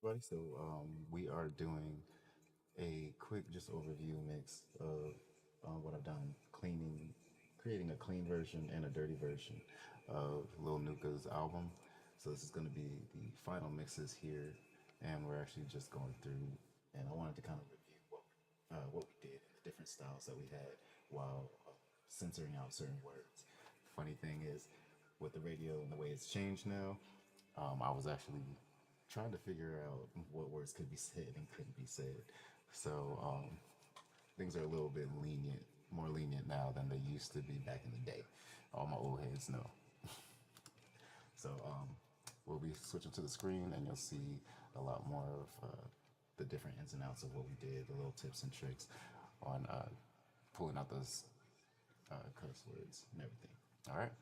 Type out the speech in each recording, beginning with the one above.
everybody. We are doing a quick just overview mix of what I've done, creating a clean version and a dirty version of Lil Nuka's album. So this is going to be the final mixes here, and we're actually just going through. And I wanted to kind of review what we did and the different styles that we had while censoring out certain words. Funny thing is, with the radio and the way it's changed now, I was actually trying to figure out what words could be said and couldn't be said. So things are a little bit more lenient now than they used to be back in the day. All my old heads know. So we'll be switching to the screen, and you'll see a lot more of the different ins and outs of what we did, the little tips and tricks on pulling out those curse words and everything. All right.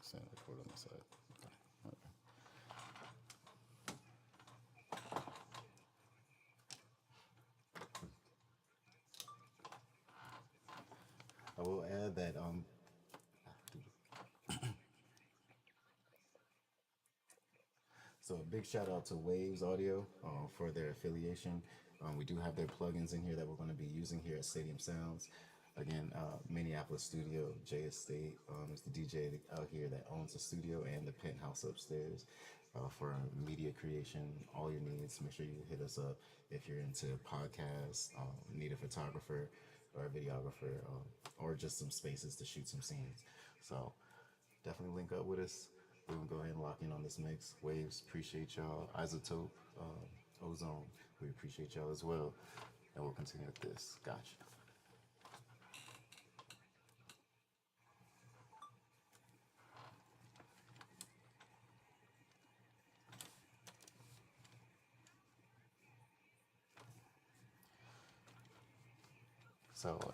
Saying record on the side. Okay. I will add that so a big shout out to Waves Audio for their affiliation. We do have their plugins in here that we're going to be using here at Stadium Sounds. Again, Minneapolis studio, Jay Estate is the DJ out here that owns the studio and the penthouse upstairs for media creation, all your needs. Make sure you hit us up if you're into podcasts, need a photographer or a videographer, or just some spaces to shoot some scenes. So definitely link up with us. We're gonna go ahead and lock in on this mix. Waves, appreciate y'all. Isotope, Ozone, we appreciate y'all as well. And we'll continue with this. Gotcha.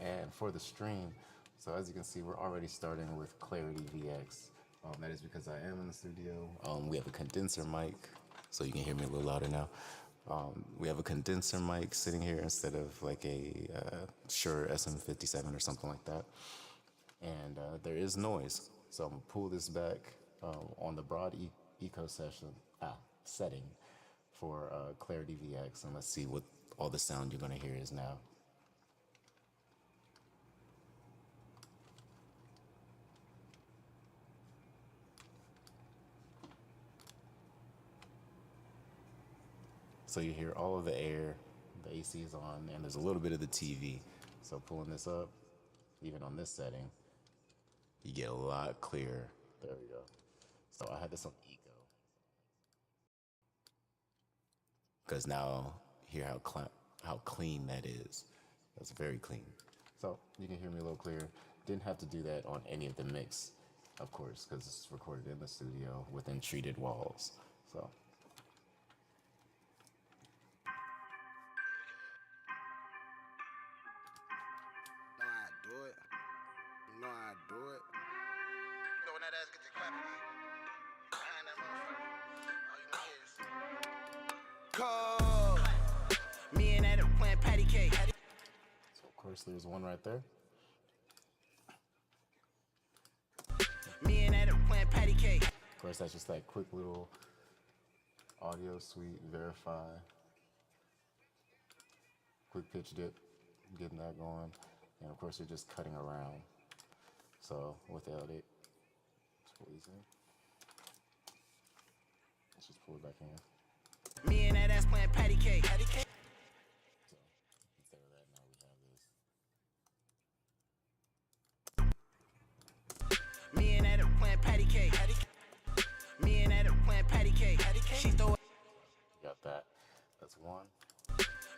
And for the stream, so as you can see, we're already starting with Clarity VX. That is because I am in the studio. We have a condenser mic, so you can hear me a little louder now. We have a condenser mic sitting here instead of like a Shure SM57 or something like that. And there is noise, so I'm gonna pull this back on the broad eco setting for Clarity VX, and let's see what all the sound you're gonna hear is now. So you hear all of the air, the AC is on, and there's a little bit of the TV. So pulling this up, even on this setting, you get a lot clearer. There we go. So I had this on eco, because now hear how clean that is. That's very clean. So you can hear me a little clearer. Didn't have to do that on any of the mix, of course, because it's recorded in the studio within treated walls. So. Do it. You know I do it. You know when that ass gets to clapping. Behind that motherfucker. All you know is. Cold. Me and Adam playing patty cake. So of course there's one right there. Me and Adam playing patty cake. Of course that's just that quick little audio suite, verify. Quick pitch dip, getting that going. And of course, you're just cutting around. So without it, let's pull these in. Let's just pull it back in. Me and that ass playing patty cake. Patty cake. So instead of that, now we have this. Me and Adam playing patty cake. Patty cake. Me and Adam playing patty cake. Patty cake. She throw it. Got that. That's one.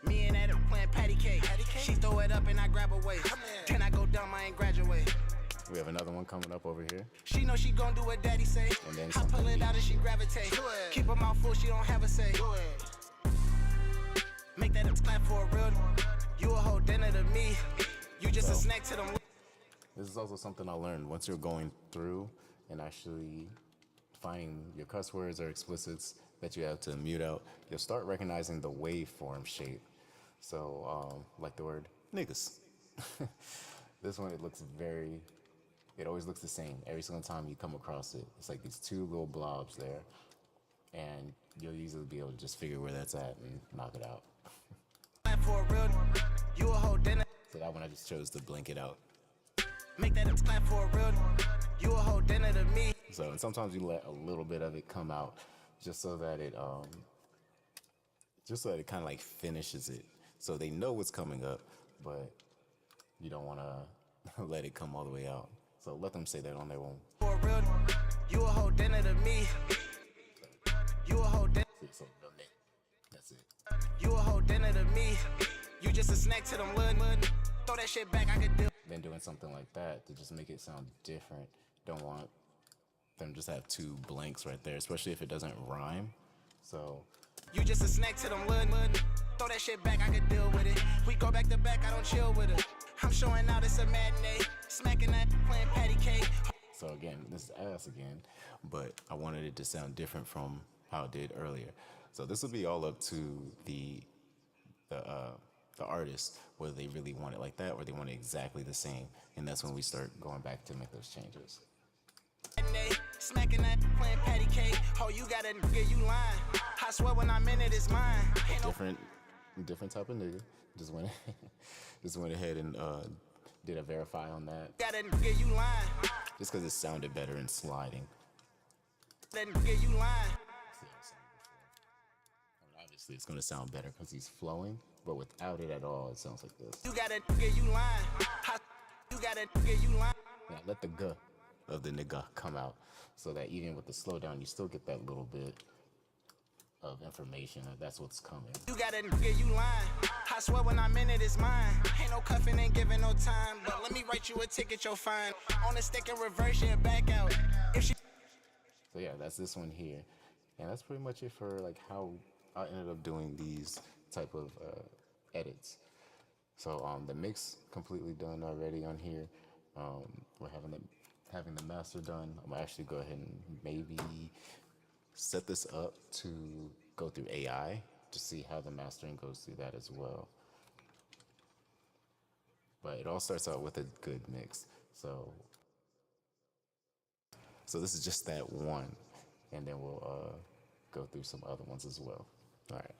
Me and Adam playing patty cake. She throw it up and I grab her waist. Can I go dumb? I ain't graduate. We have another one coming up over here. She know she gon' do what daddy say. And then I pull it out and she gravitate. Keep her mouth full, she don't have a say. Make that clap for a real. You a whole dinner to me. You just a snack to them. This is also something I learned once you're going through and actually finding your cuss words or explicits that you have to mute out. You'll start recognizing the waveform shape. So, like the word niggas. This one, it always looks the same. Every single time you come across it, it's like these two little blobs there, and you'll easily be able to just figure where that's at and knock it out. For real, you a whole dinner. So that one I just chose to blink it out. Make that a clap for real, you a whole dinner to me. So, and sometimes you let a little bit of it come out just so that it kind of like finishes it. So they know what's coming up, but you don't want to let it come all the way out. So let them say that on their own. For real, you a whole dinner to me. You a whole dinner. So that's it. You a whole dinner to me. You just a snack to them little mud. Throw that shit back, I could do. Then doing something like that to just make it sound different. Don't want them just have two blanks right there, especially if it doesn't rhyme. So you just a snack to them little mud. Throw that shit back, I could deal with it. We go back to back, I don't chill with it. I'm showing out, it's a matinee. Smacking that, playing patty cake. So again, this is ass again, but I wanted it to sound different from how it did earlier. So this would be all up to the artist, whether they really want it like that or they want it exactly the same. And that's when we start going back to make those changes. Smacking that, playing patty cake. Oh, you got a nigga, you lying. I swear when I'm in it, it's mine. Different type of nigga. Just went ahead and did a verify on that. Got a nigga, you lying. Just because it sounded better in sliding. That nigga, you lying. Obviously, it's going to sound better because he's flowing, but without it at all, it sounds like this. You got a nigga, you lying. You got a nigga, you lying. Now let the g of the nigga come out so that even with the slowdown, you still get that little bit of information that that's what's coming. You got a nigga, you lying. I swear when I'm in it, it's mine. Ain't no cuffing, ain't giving no time. But let me write you a ticket, you'll find. On the stick and reverse, yeah, back out. If she. So yeah, that's this one here. And that's pretty much it for like how I ended up doing these type of edits. So the mix completely done already on here. We're having the master done. I'm gonna actually go ahead and maybe set this up to go through AI to see how the mastering goes through that as well. But it all starts out with a good mix. So this is just that one, and then we'll go through some other ones as well. All right.